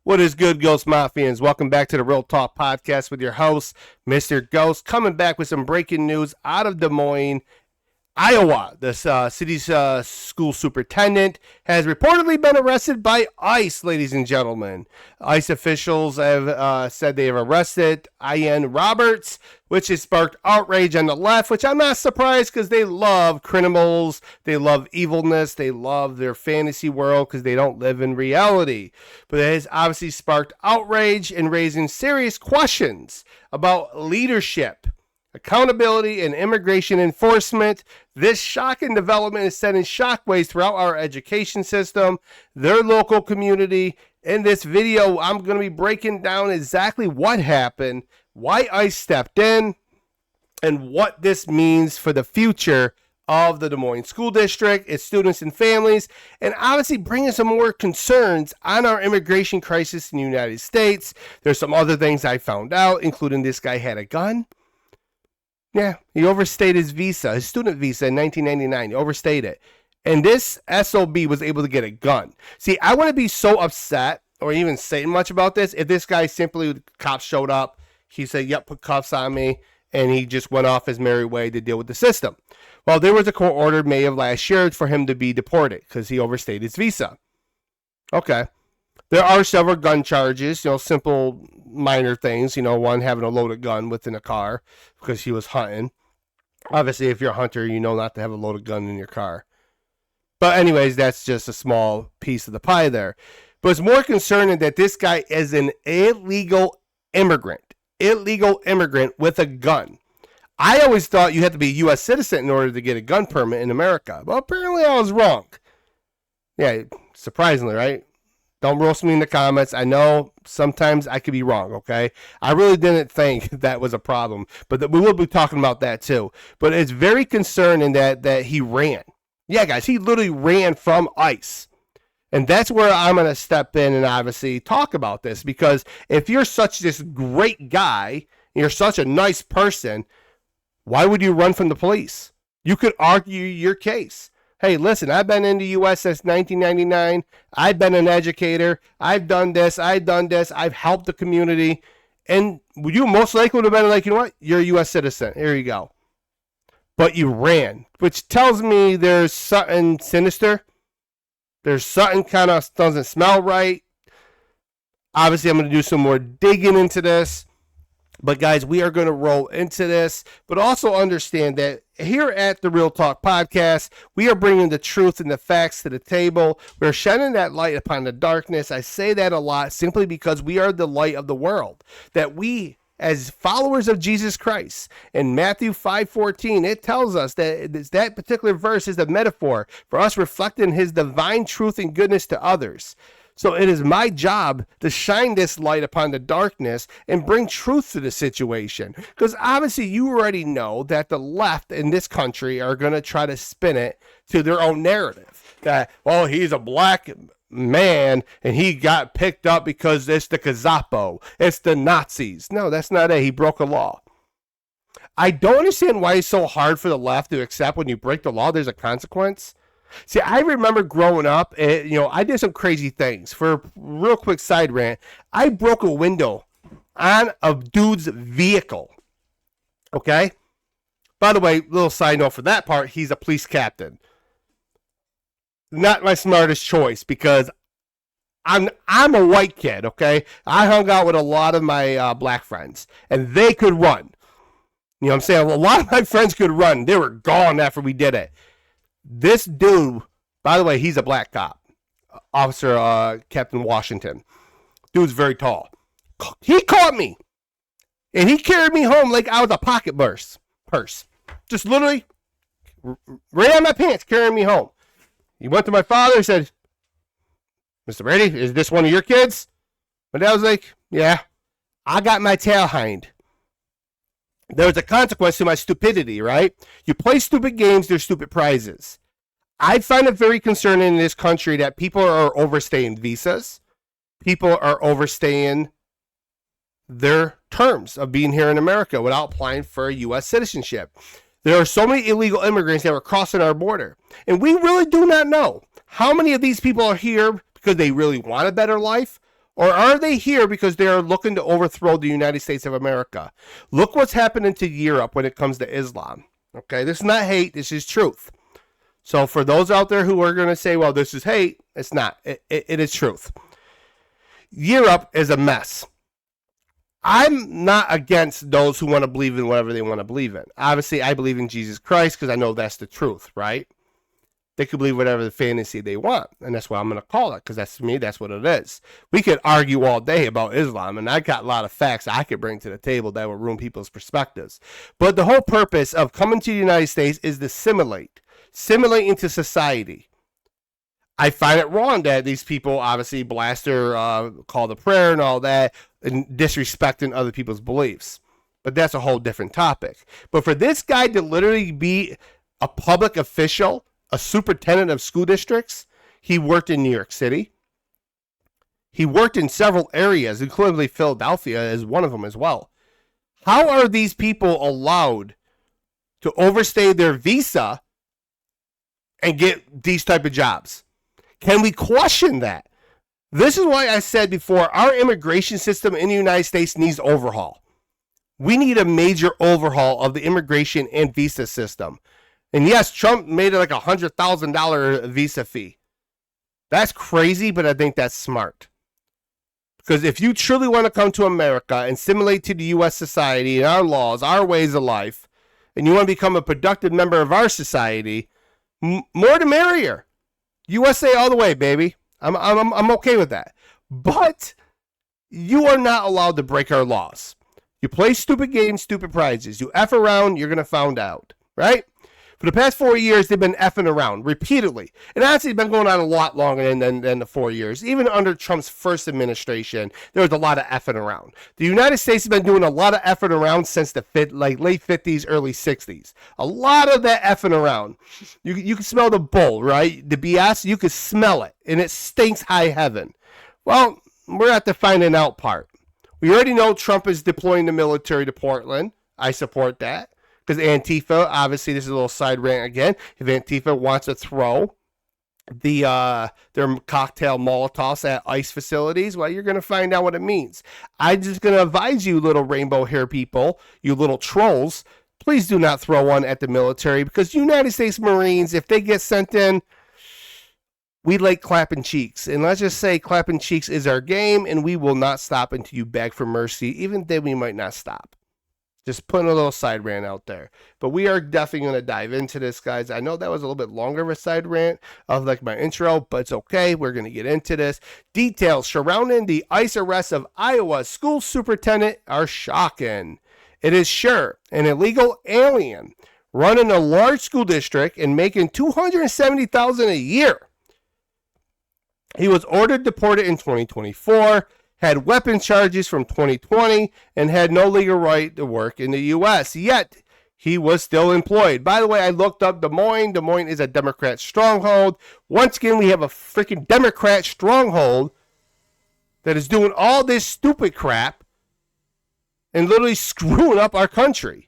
What is good, Ghost Mafians? Welcome back to the Real Talk Podcast with your host, Mr. Ghost, coming back with some breaking news out of Des Moines, Iowa. The city's school superintendent has reportedly been arrested by ICE, ladies and gentlemen. ICE officials have said they have arrested Ian Roberts, which has sparked outrage on the left, which I'm not surprised because they love criminals, they love evilness, they love their fantasy world because they don't live in reality. But it has obviously sparked outrage and raising serious questions about leadership, accountability, and immigration enforcement. This shocking development is sending shockwaves throughout our education system, their local community. In this video, I'm going to be breaking down exactly what happened, why ICE stepped in, and what this means for the future of the Des Moines School District, its students and families, and obviously bringing some more concerns on our immigration crisis in the United States. There's some other things I found out, including this guy had a gun. Yeah, he overstayed his visa, his student visa in 1999. He overstayed it. And this SOB was able to get a gun. See, I wouldn't be so upset or even say much about this if this guy simply, the cops showed up, he said, yep, put cuffs on me, and he just went off his merry way to deal with the system. Well, there was a court order May of last year for him to be deported because he overstayed his visa. Okay. There are several gun charges, simple minor things, one having a loaded gun within a car because he was hunting. Obviously, if you're a hunter, you know not to have a loaded gun in your car. But anyways, that's just a small piece of the pie there. But it's more concerning that this guy is an illegal immigrant with a gun. I always thought you had to be a U.S. citizen in order to get a gun permit in America. Well, apparently I was wrong. Yeah, surprisingly, right? Don't roast me in the comments. I know sometimes I could be wrong, okay? I really didn't think that was a problem, but we will be talking about that too. But it's very concerning that he ran. Yeah, guys, he literally ran from ICE. And that's where I'm going to step in and obviously talk about this, because if you're such this great guy, you're such a nice person, why would you run from the police? You could argue your case. Hey, listen, I've been in the U.S. since 1999. I've been an educator. I've done this. I've helped the community. And you most likely would have been like, you know what? You're a U.S. citizen. Here you go. But you ran, which tells me there's something sinister. There's something kind of doesn't smell right. Obviously, I'm going to do some more digging into this. But guys, we are going to roll into this, but also understand that here at the Real Talk Podcast, we are bringing the truth and the facts to the table. We're shining that light upon the darkness. I say that a lot simply because we are the light of the world. That we, as followers of Jesus Christ, in Matthew 5:14, it tells us that particular verse is the metaphor for us reflecting his divine truth and goodness to others. So it is my job to shine this light upon the darkness and bring truth to the situation. Because obviously you already know that the left in this country are going to try to spin it to their own narrative. That, well, he's a black man and he got picked up because it's the Gestapo. It's the Nazis. No, that's not it. He broke a law. I don't understand why it's so hard for the left to accept when you break the law, there's a consequence. See, I remember growing up, I did some crazy things. For a real quick side rant, I broke a window on a dude's vehicle. Okay? By the way, little side note for that part, he's a police captain. Not my smartest choice because I'm a white kid, okay? I hung out with a lot of my black friends, and they could run. You know what I'm saying? A lot of my friends could run. They were gone after we did it. This dude, by the way, he's a black cop, Officer Captain Washington. Dude's very tall. He caught me, and he carried me home like I was a pocket purse. Just literally right on my pants, carrying me home. He went to my father and said, Mr. Brady, is this one of your kids? My dad was like, yeah. I got my tail hind. There was a consequence to my stupidity, right? You play stupid games, there's stupid prizes. I find it very concerning in this country that people are overstaying visas. People are overstaying their terms of being here in America without applying for a U.S. citizenship. There are so many illegal immigrants that are crossing our border. And we really do not know how many of these people are here because they really want a better life, Or are they here because they are looking to overthrow the United States of America? Look what's happening to Europe when it comes to Islam. Okay, this is not hate, this is truth. So for those out there who are going to say, well, this is hate, it's not. It is truth. Europe is a mess. I'm not against those who want to believe in whatever they want to believe in. Obviously, I believe in Jesus Christ because I know that's the truth, right? They could believe whatever the fantasy they want, and that's what I'm going to call it, because that's, to me, that's what it is. We could argue all day about Islam, and I got a lot of facts I could bring to the table that would ruin people's perspectives. But the whole purpose of coming to the United States is to assimilate into society. I find it wrong that these people obviously blast their call to prayer and all that, and disrespecting other people's beliefs. But that's a whole different topic. But for this guy to literally be a public official, a superintendent of school districts, he worked in New York City. He worked in several areas, including Philadelphia as one of them as well. How are these people allowed to overstay their visa and get these type of jobs? Can we question that? This is why I said before, our immigration system in the United States needs overhaul. We need a major overhaul of the immigration and visa system. And yes, Trump made it like $100,000 visa fee. That's crazy, but I think that's smart. Because if you truly want to come to America and assimilate to the U.S. society and our laws, our ways of life, and you want to become a productive member of our society, more the merrier. USA all the way, baby. I'm okay with that. But you are not allowed to break our laws. You play stupid games, stupid prizes. You F around, you're going to find out, right? For the past 4 years, they've been effing around repeatedly. And honestly, it's been going on a lot longer than the 4 years. Even under Trump's first administration, there was a lot of effing around. The United States has been doing a lot of effing around since the late 50s, early 60s. A lot of that effing around. You can smell the bull, right? The BS, you can smell it. And it stinks high heaven. Well, we're at the finding out part. We already know Trump is deploying the military to Portland. I support that. Because Antifa, obviously, this is a little side rant again. If Antifa wants to throw their cocktail Molotovs at ICE facilities, well, you're going to find out what it means. I'm just going to advise you, little rainbow hair people, you little trolls, please do not throw one at the military, because United States Marines, if they get sent in, we like clapping cheeks. And let's just say clapping cheeks is our game, and we will not stop until you beg for mercy. Even then, we might not stop. Just putting a little side rant out there. But we are definitely going to dive into this, guys. I know that was a little bit longer of a side rant of like my intro, but it's okay. We're going to get into this. Details surrounding the ICE arrest of Iowa school superintendent are shocking. It is sure an illegal alien running a large school district and making $270,000 a year. He was ordered deported in 2024. Had weapon charges from 2020, and had no legal right to work in the U.S., yet he was still employed. By the way, I looked up Des Moines. Des Moines is a Democrat stronghold. Once again, we have a freaking Democrat stronghold that is doing all this stupid crap and literally screwing up our country.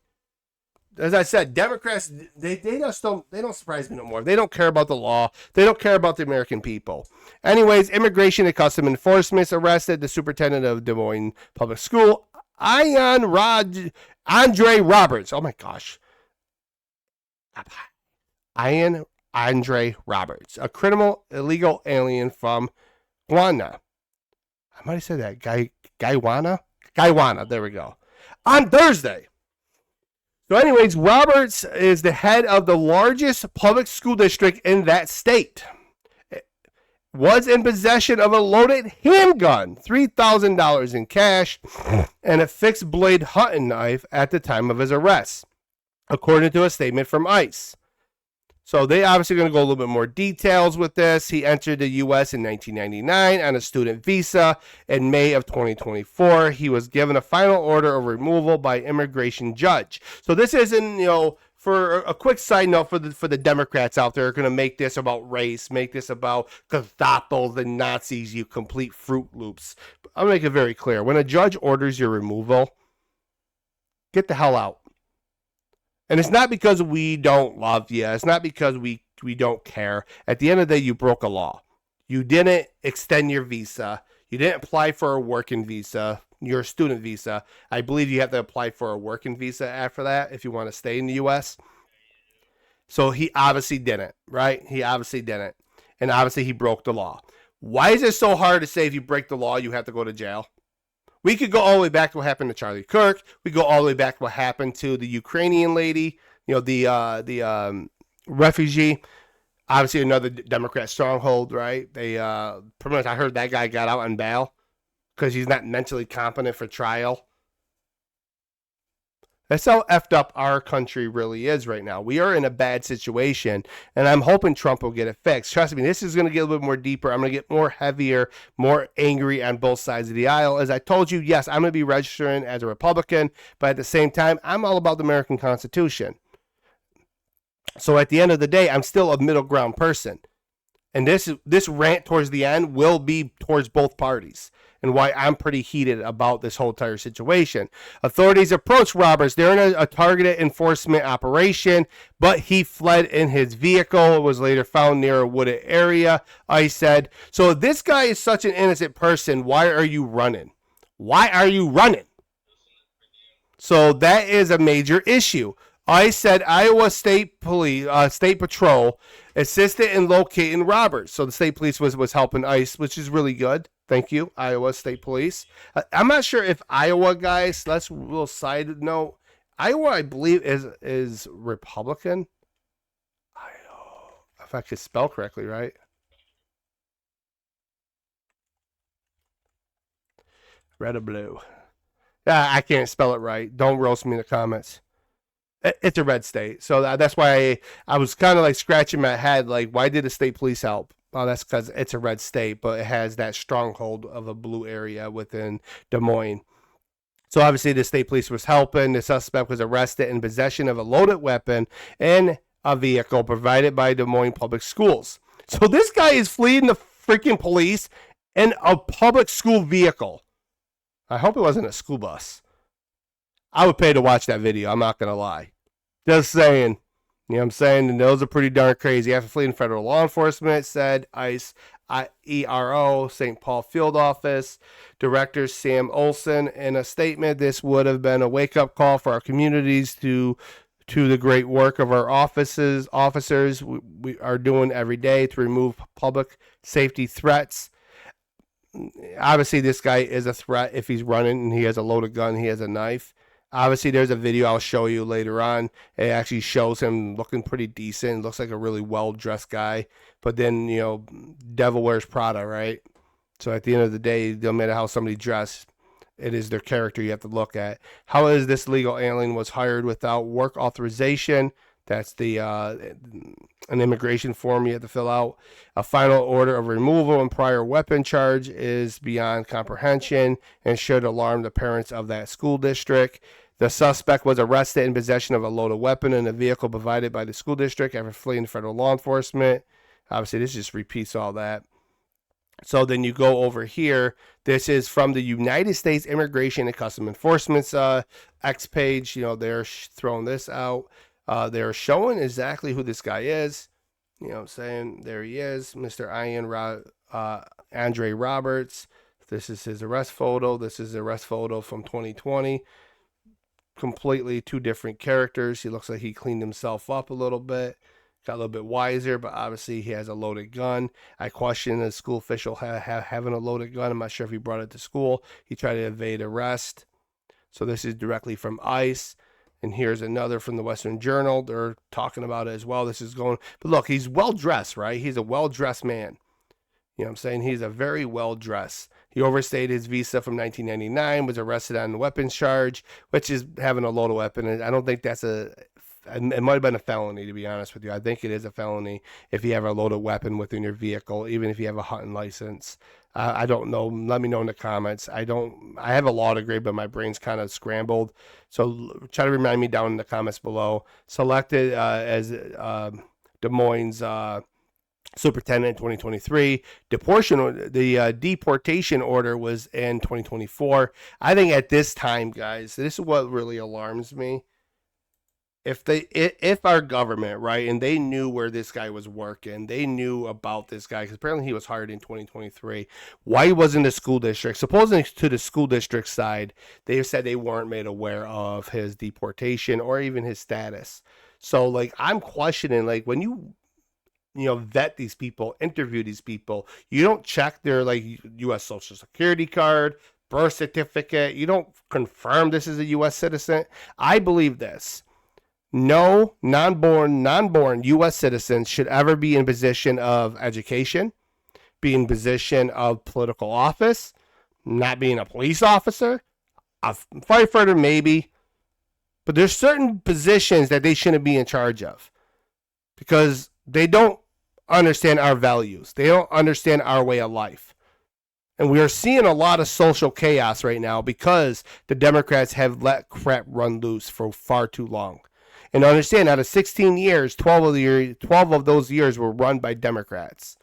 As I said, Democrats, they don't surprise me no more. They don't care about the law. They don't care about the American people. Anyways, Immigration and Customs Enforcement arrested the superintendent of Des Moines Public School, Andre Roberts. Oh my gosh. Ian Andre Roberts, a criminal illegal alien from Guyana. I might have said that. Guyana. There we go. On Thursday. So anyways, Roberts is the head of the largest public school district in that state. Was in possession of a loaded handgun, $3,000 in cash, and a fixed blade hunting knife at the time of his arrest, according to a statement from ICE. So they obviously going to go a little bit more details with this. He entered the U.S. in 1999 on a student visa. In May of 2024, he was given a final order of removal by immigration judge. So this isn't, for a quick side note for the Democrats out there, are going to make this about race, make this about Gestapos and Nazis, you complete Fruit Loops. I'll make it very clear. When a judge orders your removal, get the hell out. And it's not because we don't love you. It's not because we don't care. At the end of the day, you broke a law. You didn't extend your visa. You didn't apply for a working visa. Your student visa. I believe you have to apply for a working visa after that if you want to stay in the U.S. So he obviously didn't, right? He obviously didn't. And obviously he broke the law. Why is it so hard to say if you break the law, you have to go to jail? We could go all the way back to what happened to Charlie Kirk. We go all the way back to what happened to the Ukrainian lady, the refugee. Obviously, another Democrat stronghold, right? They pretty much. I heard that guy got out on bail because he's not mentally competent for trial. That's how effed up our country really is right now. We are in a bad situation, and I'm hoping Trump will get it fixed. Trust me, this is going to get a little bit more deeper. I'm going to get more heavier, more angry on both sides of the aisle. As I told you, yes, I'm going to be registering as a Republican, but at the same time, I'm all about the American Constitution. So at the end of the day, I'm still a middle ground person. And this rant towards the end will be towards both parties and why I'm pretty heated about this whole entire situation. Authorities approached Roberts during a targeted enforcement operation, but he fled in his vehicle. It was later found near a wooded area, ICE said. So if this guy is such an innocent person, why are you running? Why are you running? So that is a major issue. ICE said Iowa State Police, State Patrol assisted in locating Roberts. So the state police was helping ICE, which is really good. Thank you, Iowa State Police. I'm not sure if Iowa, guys, let's a little side note. Iowa, I believe, is Republican. Iowa, if I could spell correctly, right? Red or blue. I can't spell it right. Don't roast me in the comments. It's a red state. So that's why I was kind of like scratching my head, like, why did the state police help? Well, that's because it's a red state, but it has that stronghold of a blue area within Des Moines. So obviously the state police was helping. The suspect was arrested in possession of a loaded weapon and a vehicle provided by Des Moines Public Schools. So this guy is fleeing the freaking police in a public school vehicle. I hope it wasn't a school bus. I would pay to watch that video. I'm not going to lie. Just saying. You know what I'm saying? And those are pretty darn crazy. After fleeing federal law enforcement, said ICE ERO, St. Paul Field Office Director Sam Olson in a statement. This would have been a wake-up call for our communities to the great work of our officers we are doing every day to remove public safety threats. Obviously, this guy is a threat if he's running and he has a loaded gun, he has a knife. Obviously, there's a video I'll show you later on. It actually shows him looking pretty decent. Looks like a really well-dressed guy. But then, devil wears Prada, right? So at the end of the day, no matter how somebody dressed, it is their character you have to look at. How is this legal alien was hired without work authorization? That's an immigration form you have to fill out. A final order of removal and prior weapon charge is beyond comprehension and should alarm the parents of that school district. The suspect was arrested in possession of a loaded weapon in a vehicle provided by the school district after fleeing federal law enforcement. Obviously, this just repeats all that. So then you go over here. This is from the United States Immigration and Customs Enforcement's X page. They're throwing this out. They're showing exactly who this guy is. You know what I'm saying? There he is, Mr. Andre Roberts. This is his arrest photo. This is the arrest photo from 2020. Completely two different characters. He looks like he cleaned himself up a little bit. Got a little bit wiser, but obviously he has a loaded gun. I question the school official having a loaded gun. I'm not sure if he brought it to school. He tried to evade arrest. So this is directly from ICE. And here's another from the Western Journal. They're talking about it as well. This is going, but look, he's well-dressed, right? He's a well-dressed man. You know what I'm saying? He's a very well-dressed. He overstayed his visa from 1999, was arrested on a weapons charge, which is having a loaded weapon. And I don't think that's it might have been a felony, to be honest with you. I think it is a felony if you have a loaded weapon within your vehicle, even if you have a hunting license. I don't know. Let me know in the comments. I have a law degree, but my brain's kind of scrambled. So try to remind me down in the comments below. Selected as Des Moines Superintendent in 2023. The deportation order was in 2024. I think at this time, guys, this is what really alarms me. if our government, right, and they knew where this guy was working, they knew about this guy because apparently he was hired in 2023. Why he wasn't the school district? Supposedly to the school district side, they said they weren't made aware of his deportation or even his status. So like I'm questioning like when you vet these people, interview these people, you don't check their like U.S. Social Security card, birth certificate. You don't confirm this is a U.S. citizen. I believe this. No non-born U.S. citizens should ever be in position of education, be in position of political office, not being a police officer, a firefighter maybe, but there's certain positions that they shouldn't be in charge of because they don't understand our values. They don't understand our way of life. And we are seeing a lot of social chaos right now because the Democrats have let crap run loose for far too long. And understand, out of 16 years, 12 of those years were run by Democrats.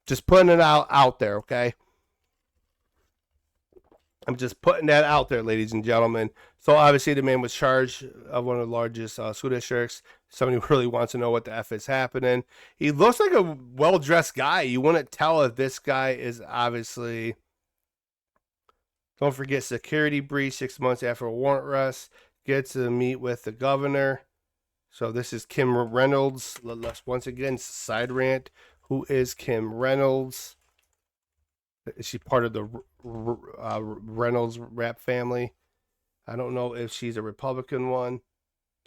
Just putting it out there, okay? I'm just putting that out there, ladies and gentlemen. So obviously the man was charged of one of the largest school districts. Somebody really wants to know what the F is happening. He looks like a well-dressed guy. You wouldn't tell if this guy is obviously... Don't forget security breach 6 months after a warrant arrest. Gets to meet with the governor. So this is Kim Reynolds. Let's once again side rant. Who is Kim Reynolds? Is she part of the Reynolds rap family? I don't know if she's a Republican one.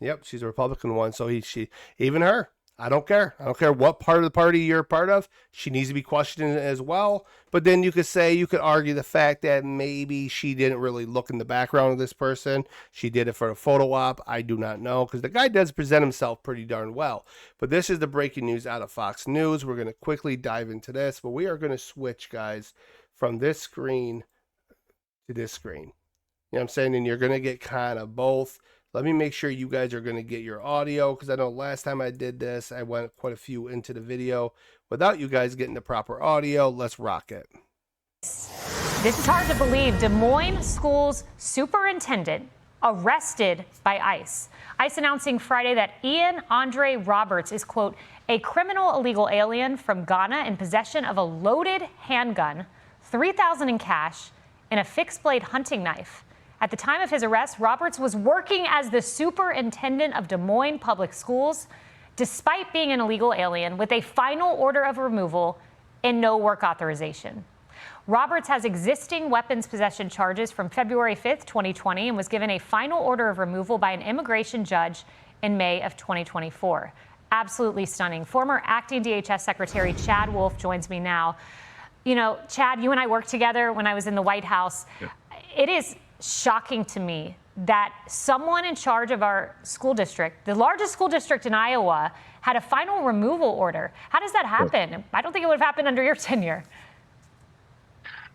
Yep, she's a Republican one. So she even her. I don't care. I don't care what part of the party you're a part of. She needs to be questioned as well. But then you could argue the fact that maybe she didn't really look in the background of this person. She did it for a photo op. I do not know because the guy does present himself pretty darn well. But this is the breaking news out of Fox News. We're going to quickly dive into this, but we are going to switch, guys, from this screen to this screen. You know what I'm saying? And you're going to get kind of both. Let me make sure you guys are going to get your audio because I know last time I did this, I went quite a few into the video without you guys getting the proper audio. Let's rock it. This is hard to believe. Des Moines Schools Superintendent arrested by ICE. ICE announcing Friday that Ian Roberts is, quote, a criminal illegal alien from Ghana in possession of a loaded handgun, $3,000 in cash, and a fixed-blade hunting knife. At the time of his arrest, Roberts was working as the superintendent of Des Moines Public Schools, despite being an illegal alien with a final order of removal and no work authorization. Roberts has existing weapons possession charges from February 5th, 2020, and was given a final order of removal by an immigration judge in May of 2024. Absolutely stunning. Former acting DHS Secretary Chad Wolf joins me now. You know, Chad, you and I worked together when I was in the White House. Yeah. It is shocking to me that someone in charge of our school district, the largest school district in Iowa, had a final removal order. How does that happen? I don't think it would have happened under your tenure.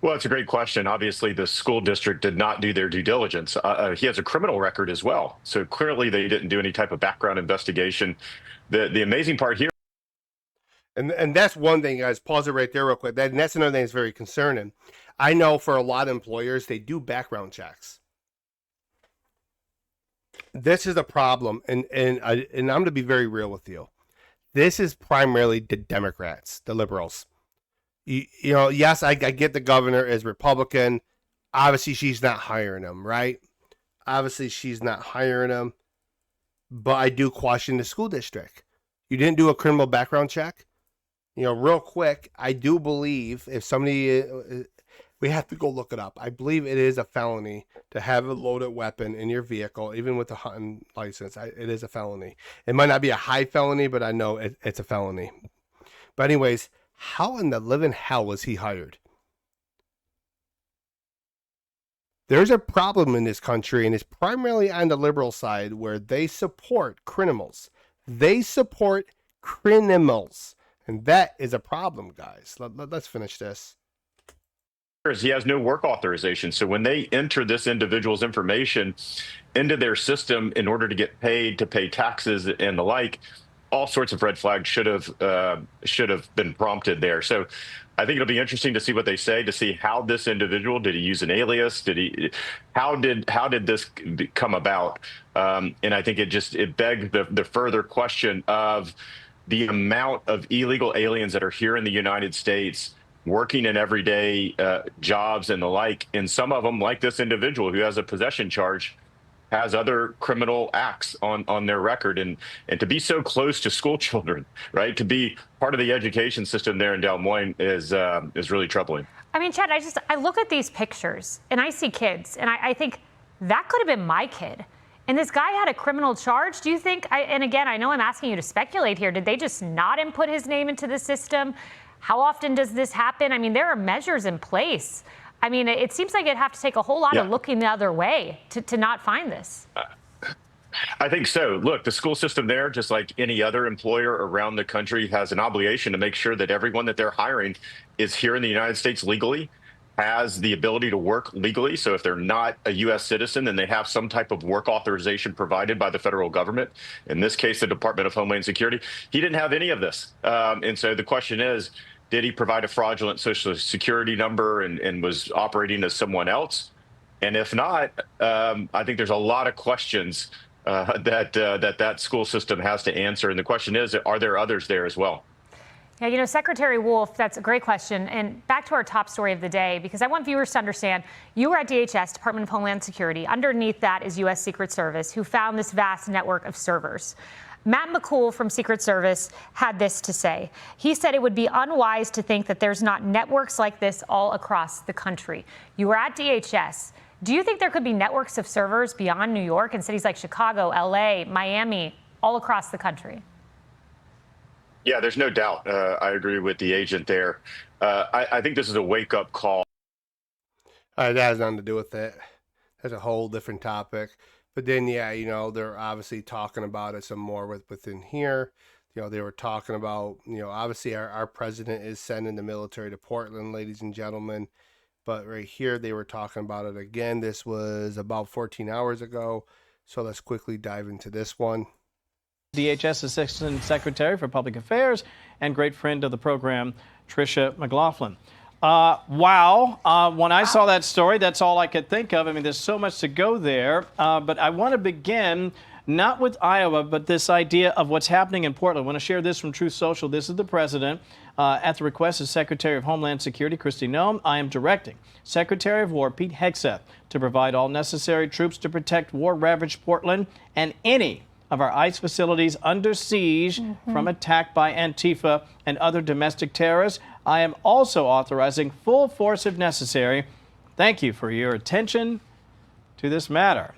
Well, it's a great question. Obviously, the school district did not do their due diligence. He has a criminal record as well. So clearly they didn't do any type of background investigation. The amazing part here. And that's one thing, guys. Pause it right there real quick. That's another thing that's very concerning. I know for a lot of employers, they do background checks. This is a problem, and I'm going to be very real with you. This is primarily the Democrats, the liberals. You know, yes, I get the governor is Republican. Obviously, she's not hiring him, right? Obviously, she's not hiring him. But I do question the school district. You didn't do a criminal background check? You know, real quick, I do believe if somebody... we have to go look it up. I believe it is a felony to have a loaded weapon in your vehicle, even with a hunting license. It is a felony. It might not be a high felony, but I know it's a felony. But anyways, how in the living hell was he hired? There's a problem in this country, and it's primarily on the liberal side where they support criminals. They support criminals. And that is a problem, guys. Let's finish this. He has no work authorization. So when they enter this individual's information into their system in order to get paid, to pay taxes and the like, all sorts of red flags should have been prompted there. So I think it'll be interesting to see what they say, to see how this individual, did he use an alias? How did this come about? And I think it begged the further question of the amount of illegal aliens that are here in the United States working in everyday jobs and the like. And some of them, like this individual who has a possession charge, has other criminal acts on their record, and to be so close to school children, right? To be part of the education system there in Des Moines is really troubling. I mean, Chad, I look at these pictures and I see kids and I think that could have been my kid. And this guy had a criminal charge. Do you think, and again, I know I'm asking you to speculate here, did they just not input his name into the system? How often does this happen? I mean, there are measures in place. I mean, it seems like it'd have to take a whole lot of looking the other way to not find this. I think so. Look, the school system there, just like any other employer around the country, has an obligation to make sure that everyone that they're hiring is here in the United States legally, has the ability to work legally. So if they're not a U.S. citizen, then they have some type of work authorization provided by the federal government. In this case, the Department of Homeland Security. He didn't have any of this. And so the question is, did he provide a fraudulent social security number and was operating as someone else? And if not, I think there's a lot of questions that school system has to answer. And the question is, are there others there as well? Yeah, you know, Secretary Wolf, that's a great question. And back to our top story of the day, because I want viewers to understand, you were at DHS, Department of Homeland Security. Underneath that is U.S. Secret Service, who found this vast network of servers. Matt McCool from Secret Service had this to say. He said it would be unwise to think that there's not networks like this all across the country. You were at DHS. Do you think there could be networks of servers beyond New York in cities like Chicago, L.A., Miami, all across the country? Yeah, there's no doubt. I agree with the agent there. I think this is a wake-up call. That has nothing to do with it. That's a whole different topic. But then, yeah, you know, they're obviously talking about it some more within here. You know, they were talking about, you know, obviously our president is sending the military to Portland, ladies and gentlemen. But right here, they were talking about it again. This was about 14 hours ago. So let's quickly dive into this one. DHS Assistant Secretary for Public Affairs and great friend of the program, Tricia McLaughlin. Wow. When I saw that story, that's all I could think of. I mean, there's so much to go there. But I want to begin not with Iowa, but this idea of what's happening in Portland. I want to share this from Truth Social. This is the president. At the request of Secretary of Homeland Security, Kristi Noem, I am directing Secretary of War Pete Hegseth to provide all necessary troops to protect war-ravaged Portland and any of our ICE facilities under siege from attack by Antifa and other domestic terrorists. I am also authorizing full force if necessary. Thank you for your attention to this matter.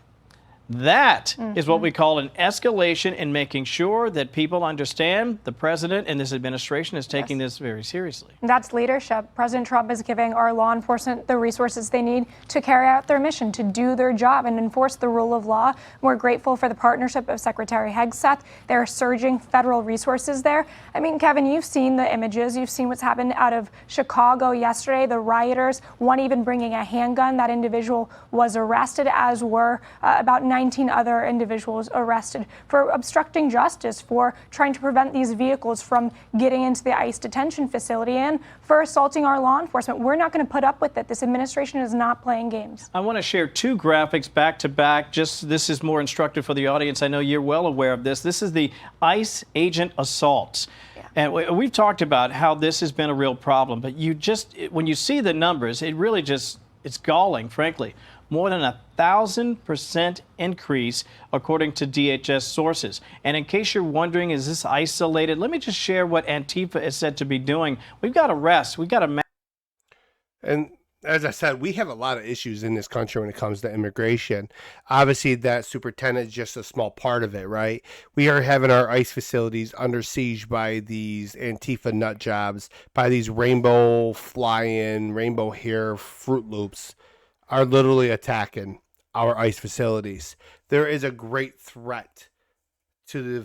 That is what we call an escalation in making sure that people understand the president and this administration is taking this very seriously. That's leadership. President Trump is giving our law enforcement the resources they need to carry out their mission, to do their job and enforce the rule of law. We're grateful for the partnership of Secretary Hegseth. There are surging federal resources there. I mean, Kevin, you've seen the images. You've seen what's happened out of Chicago yesterday. The rioters, one even bringing a handgun. That individual was arrested, as were about 19 other individuals arrested for obstructing justice, for trying to prevent these vehicles from getting into the ICE detention facility, and for assaulting our law enforcement. We're not going to put up with it. This administration is not playing games. I want to share two graphics back to back. Just this is more instructive for the audience. I know you're well aware of this. This is the ICE agent assaults. And we've talked about how this has been a real problem, but when you see the numbers, it really it's galling, frankly. More than 1,000% increase, according to DHS sources. And in case you're wondering, is this isolated? Let me just share what Antifa is said to be doing. We've got arrests. We've got a... And as I said, we have a lot of issues in this country when it comes to immigration. Obviously, that superintendent is just a small part of it, right? We are having our ICE facilities under siege by these Antifa nut jobs, by these rainbow fly-in, rainbow hair Fruit Loops are literally attacking our ICE facilities. There is a great threat to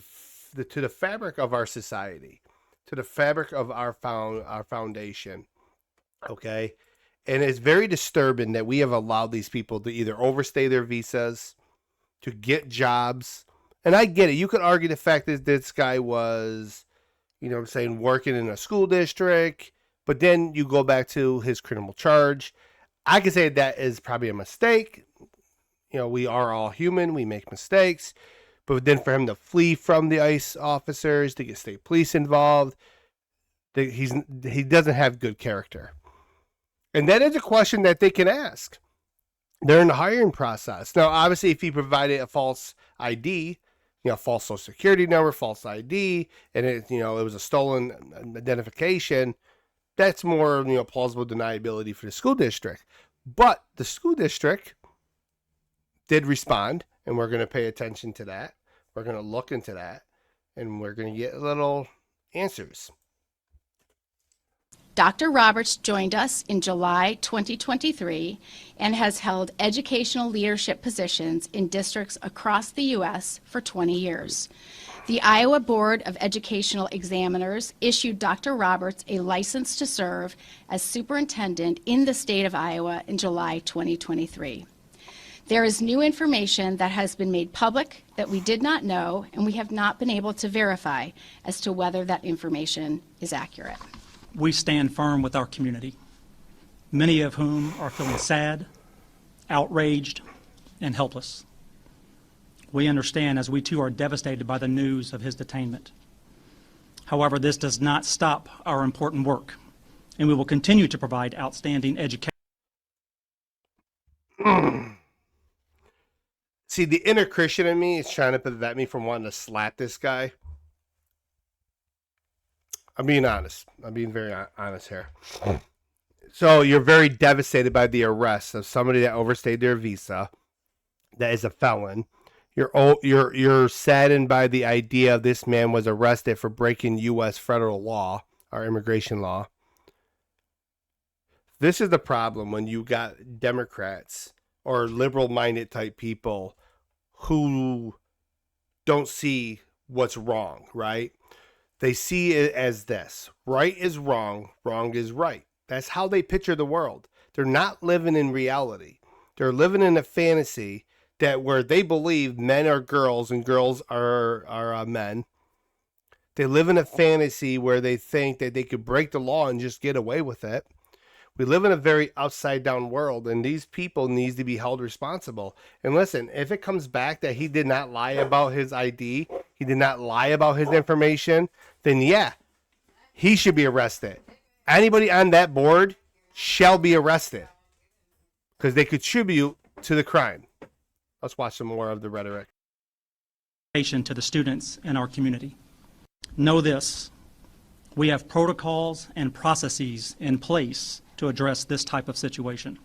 the fabric of our society, to the fabric of our foundation. Okay, and it's very disturbing that we have allowed these people to either overstay their visas, to get jobs, and I get it. You could argue the fact that this guy was, you know what I'm saying, working in a school district, But then you go back to his criminal charge. I can say that is probably a mistake. You know, we are all human. We make mistakes. But then for him to flee from the ICE officers, to get state police involved, he doesn't have good character. And that is a question that they can ask. They're in the hiring process. Now, obviously, if he provided a false ID, false social security number, false ID, and it was a stolen identification, that's more, plausible deniability for the school district. But the school district did respond, and we're going to pay attention to that. We're going to look into that, and we're going to get little answers. Dr. Roberts joined us in July 2023 and has held educational leadership positions in districts across the U.S. for 20 years. The Iowa Board of Educational Examiners issued Dr. Roberts a license to serve as superintendent in the state of Iowa in July 2023. There is new information that has been made public that we did not know, and we have not been able to verify as to whether that information is accurate. We stand firm with our community, many of whom are feeling sad, outraged, and helpless. We understand, as we too are devastated by the news of his detainment. However, this does not stop our important work, and we will continue to provide outstanding education. See, the inner Christian in me is trying to prevent me from wanting to slap this guy. I'm being honest. I'm being very honest here. So you're very devastated by the arrest of somebody that overstayed their visa, that is a felon. You're saddened by the idea this man was arrested for breaking U.S. federal law, or immigration law. This is the problem when you got Democrats or liberal-minded type people who don't see what's wrong, right? They see it as this. Right is wrong, wrong is right. That's how they picture the world. They're not living in reality. They're living in a fantasy that where they believe men are girls and girls are men. They live in a fantasy where they think that they could break the law and just get away with it. We live in a very upside down world, and these people need to be held responsible. And listen, if it comes back that he did not lie about his ID, he did not lie about his information, then yeah, he should be arrested. Anybody on that board shall be arrested because they contribute to the crime. Let's watch some more of the rhetoric. To the students in our community. Know this, we have protocols and processes in place to address this type of situation.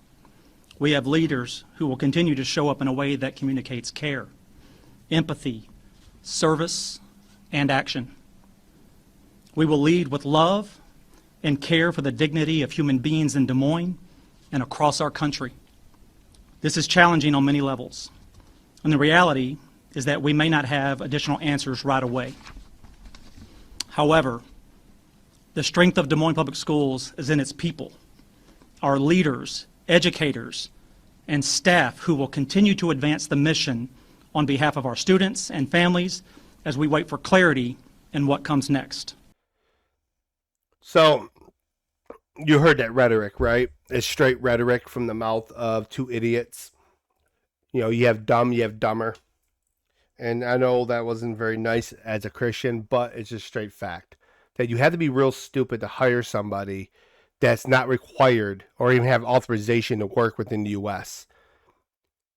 We have leaders who will continue to show up in a way that communicates care, empathy, service, and action. We will lead with love and care for the dignity of human beings in Des Moines and across our country. This is challenging on many levels, and the reality is that we may not have additional answers right away. However, the strength of Des Moines Public Schools is in its people, our leaders, educators, and staff who will continue to advance the mission on behalf of our students and families as we wait for clarity in what comes next. So, you heard that rhetoric, right? It's straight rhetoric from the mouth of two idiots. You have dumb, you have dumber. And I know that wasn't very nice as a Christian, but it's just straight fact. That you have to be real stupid to hire somebody that's not required or even have authorization to work within the U.S.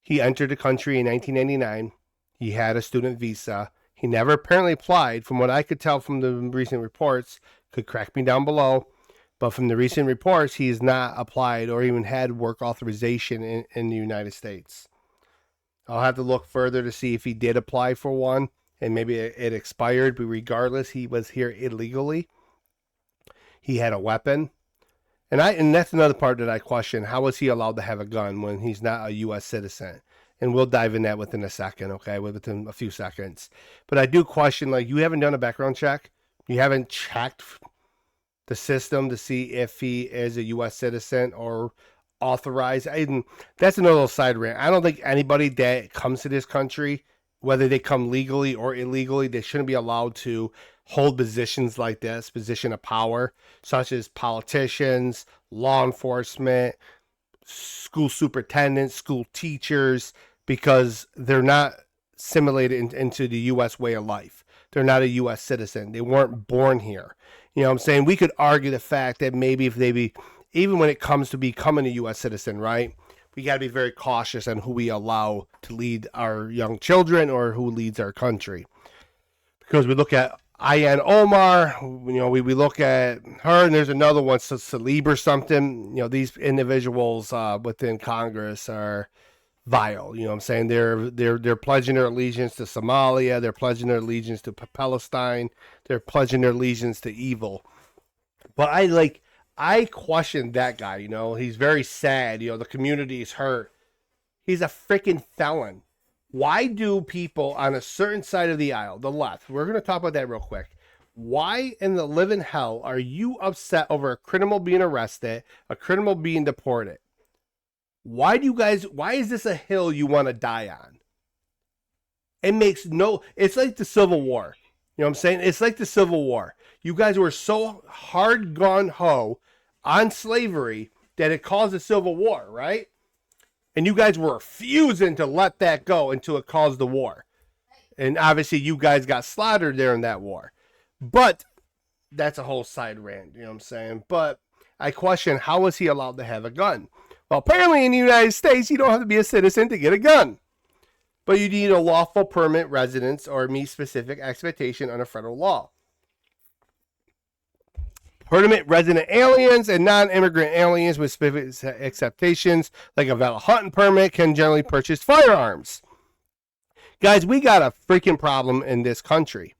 He entered the country in 1999. He had a student visa. He never apparently applied. From what I could tell from the recent reports, could correct me down below, but from the recent reports, he has not applied or even had work authorization in the United States. I'll have to look further to see if he did apply for one, and maybe it expired, but regardless, he was here illegally. He had a weapon. And that's another part that I question. How was he allowed to have a gun when he's not a U.S. citizen? And we'll dive in that within a second, okay? Within a few seconds. But I do question, you haven't done a background check? You haven't checked the system to see if he is a U.S. citizen or authorized? That's another little side rant. I don't think anybody that comes to this country, whether they come legally or illegally, they shouldn't be allowed to hold positions like this, position of power, such as politicians, law enforcement, school superintendents, school teachers, because they're not assimilated into the U.S. way of life. They're not a U.S. citizen. They weren't born here. You know what I'm saying? We could argue the fact that maybe if they be, even when it comes to becoming a U.S. citizen, right? We got to be very cautious on who we allow to lead our young children or who leads our country. Because we look at Ian Omar, we look at her, and there's another one, Salib or something. These individuals within Congress are vile. You know what I'm saying? They're pledging their allegiance to Somalia. They're pledging their allegiance to Palestine. They're pledging their allegiance to evil. But I question that guy. He's very sad. The community is hurt. He's a freaking felon. Why do people on a certain side of the aisle, the left, we're going to talk about that real quick. Why in the living hell are you upset over a criminal being arrested, a criminal being deported? Why is this a hill you want to die on? It's like the Civil War. You know what I'm saying? It's like the Civil War. You guys were so hard gun-ho on slavery that it caused a civil war, right? And you guys were refusing to let that go until it caused the war. And obviously you guys got slaughtered there in that war. But that's a whole side rant, you know what I'm saying? But I question, how was he allowed to have a gun? Well, apparently in the United States, you don't have to be a citizen to get a gun. But you need a lawful permanent residence or meet specific expectation under federal law. Permanent resident aliens and non-immigrant aliens with specific acceptations, like a valid hunting permit, can generally purchase firearms. Guys, we got a freaking problem in this country.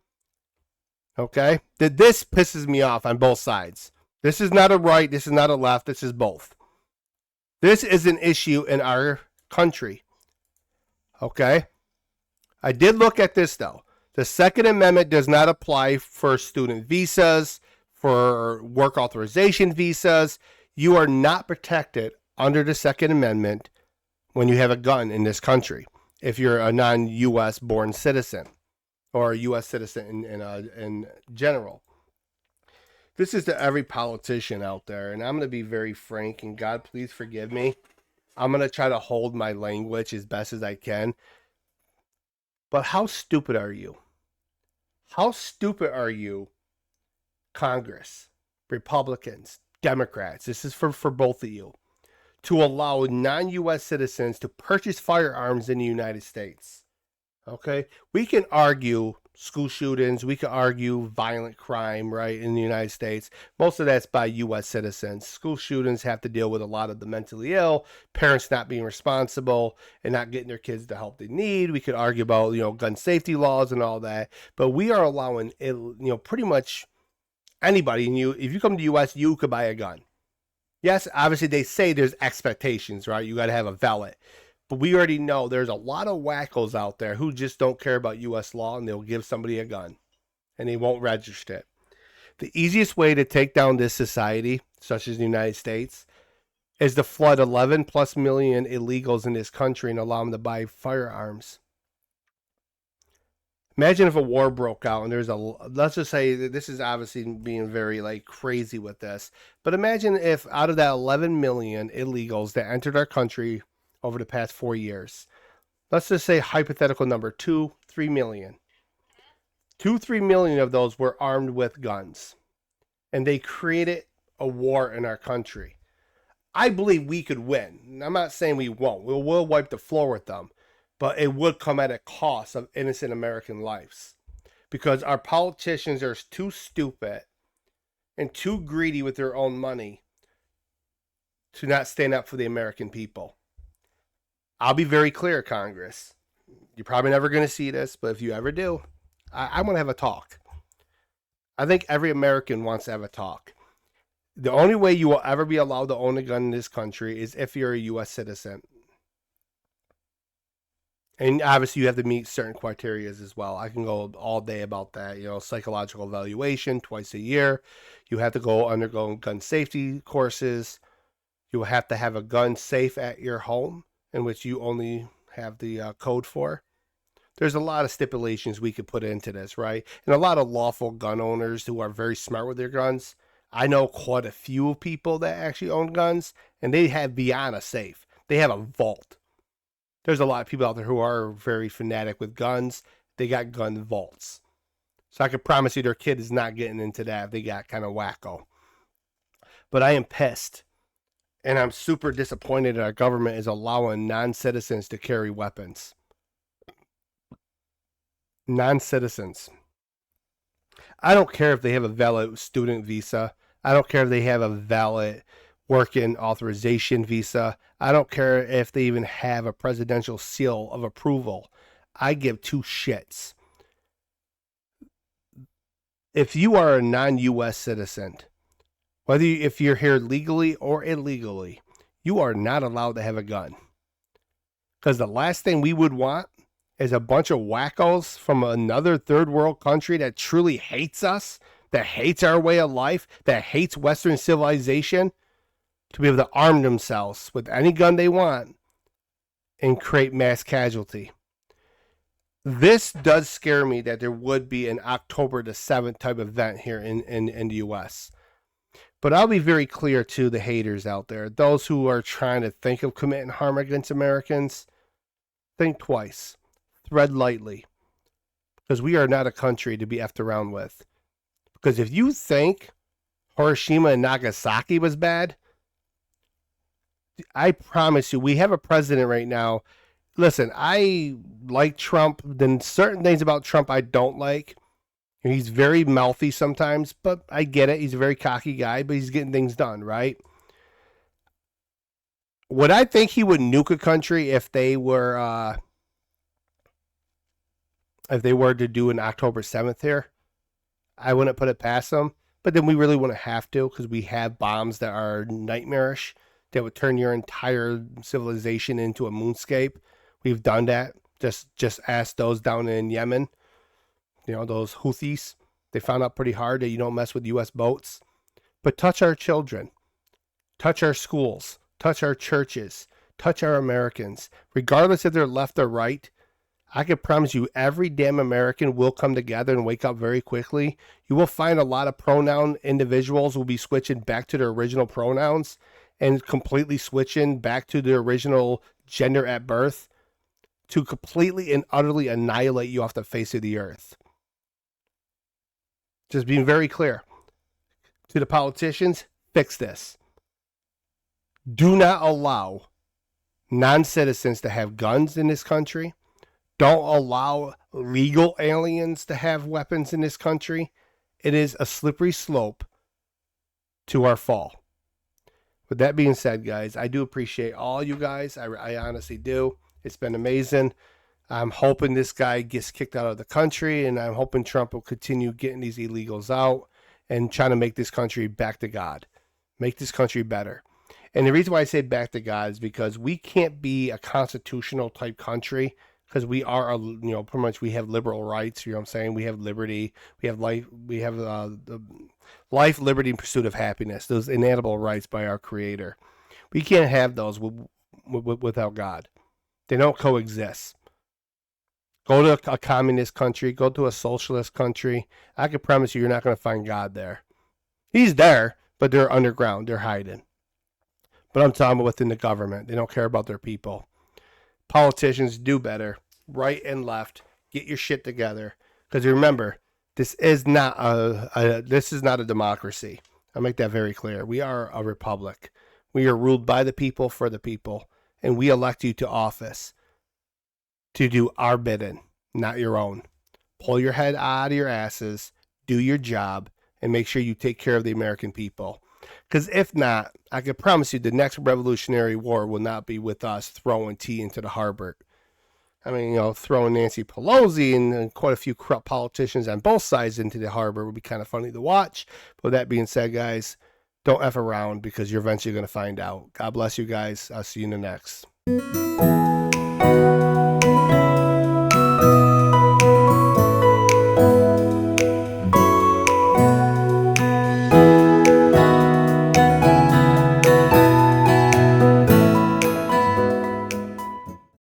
Okay? This pisses me off on both sides. This is not a right, this is not a left, this is both. This is an issue in our country. Okay? I did look at this, though. The Second Amendment does not apply for student visas, for work authorization visas. You are not protected under the Second Amendment when you have a gun in this country, if you're a non-U.S. born citizen or a U.S. citizen in general. This is to every politician out there, and I'm going to be very frank, and God, please forgive me. I'm going to try to hold my language as best as I can. But how stupid are you? How stupid are you, Congress, Republicans, Democrats, this is for both of you, to allow non-U.S. citizens to purchase firearms in the United States? Okay? We can argue school shootings, we can argue violent crime, right, in the United States. Most of that's by U.S. citizens. School shootings have to deal with a lot of the mentally ill, parents not being responsible and not getting their kids the help they need. We could argue about, gun safety laws and all that. But we are allowing, pretty much anybody, if you come to the U.S., you could buy a gun. Yes, obviously they say there's expectations, right? You got to have a valid. But we already know there's a lot of wackos out there who just don't care about U.S. law, and they'll give somebody a gun and they won't register it. The easiest way to take down this society, such as the United States, is to flood 11 plus million illegals in this country and allow them to buy firearms. Imagine if a war broke out and let's just say that this is obviously being very crazy with this, but imagine if out of that 11 million illegals that entered our country over the past 4 years, let's just say hypothetical number 2-3 million. 2-3 million of those were armed with guns, and they created a war in our country. I believe we could win. I'm not saying we won't. We'll wipe the floor with them, but it would come at a cost of innocent American lives, because our politicians are too stupid and too greedy with their own money to not stand up for the American people. I'll be very clear, Congress. You're probably never going to see this, but if you ever do, I want to have a talk. I think every American wants to have a talk. The only way you will ever be allowed to own a gun in this country is if you're a U.S. citizen. And obviously you have to meet certain criteria as well. I can go all day about that. Psychological evaluation twice a year. You have to undergo gun safety courses. You will have to have a gun safe at your home, in which you only have the code for. there's a lot of stipulations we could put into this, right? And a lot of lawful gun owners who are very smart with their guns. I know quite a few people that actually own guns, and they have beyond a safe. They have a vault. There's a lot of people out there who are very fanatic with guns. They got gun vaults. So I can promise you their kid is not getting into that if they got kind of wacko. But I am pissed. And I'm super disappointed that our government is allowing non-citizens to carry weapons. Non-citizens. I don't care if they have a valid student visa. I don't care if they have a valid working authorization visa. I don't care if they even have a presidential seal of approval. I give two shits. If you are a non-U.S. citizen, if you're here legally or illegally, you are not allowed to have a gun. Because the last thing we would want is a bunch of wackos from another third world country that truly hates us, that hates our way of life, that hates Western civilization, to be able to arm themselves with any gun they want and create mass casualty. This does scare me that there would be an October the 7th type event here in the U.S. But I'll be very clear to the haters out there, those who are trying to think of committing harm against Americans, think twice, tread lightly, because we are not a country to be effed around with. Because if you think Hiroshima and Nagasaki was bad, I promise you, we have a president right now. Listen, I like Trump. Then certain things about Trump I don't like. He's very mouthy sometimes, but I get it. He's a very cocky guy, but he's getting things done, right? Would I think he would nuke a country if they were to do an October 7th here? I wouldn't put it past them. But then we really wouldn't have to, because we have bombs that are nightmarish that would turn your entire civilization into a moonscape. We've done that. Just ask those down in Yemen. You know, those Houthis. They found out pretty hard that you don't mess with U.S. boats. But touch our children. Touch our schools. Touch our churches. Touch our Americans. Regardless if they're left or right, I can promise you every damn American will come together and wake up very quickly. You will find a lot of pronoun individuals will be switching back to their original pronouns and completely switching back to their original gender at birth to completely and utterly annihilate you off the face of the earth. Just being very clear to the politicians, fix this. Do not allow non-citizens to have guns in this country. Don't allow legal aliens to have weapons in this country. It is a slippery slope to our fall. With that being said, guys, I do appreciate all you guys. I honestly do. It's been amazing. I'm hoping this guy gets kicked out of the country, and I'm hoping Trump will continue getting these illegals out and trying to make this country back to God. Make this country better. And the reason why I say back to God is because we can't be a constitutional type country, because we are, pretty much we have liberal rights. You know what I'm saying? We have liberty. We have life. We have the life, liberty, and pursuit of happiness. Those inalienable rights by our Creator. We can't have those without God. They don't coexist. Go to a communist country. Go to a socialist country. I can promise you're not going to find God there. He's there, but they're underground. They're hiding. But I'm talking about within the government. They don't care about their people. Politicians, do better. Right and left. Get your shit together. Because remember, this is not a democracy. I'll make that very clear. We are a republic. We are ruled by the people, for the people. And we elect you to office to do our bidding, not your own. Pull your head out of your asses, do your job, and make sure you take care of the American people. Because if not, I can promise you the next Revolutionary War will not be with us throwing tea into the harbor. I mean, throwing Nancy Pelosi and quite a few corrupt politicians on both sides into the harbor would be kind of funny to watch. But with that being said, guys, don't F around, because you're eventually going to find out. God bless you guys. I'll see you in the next.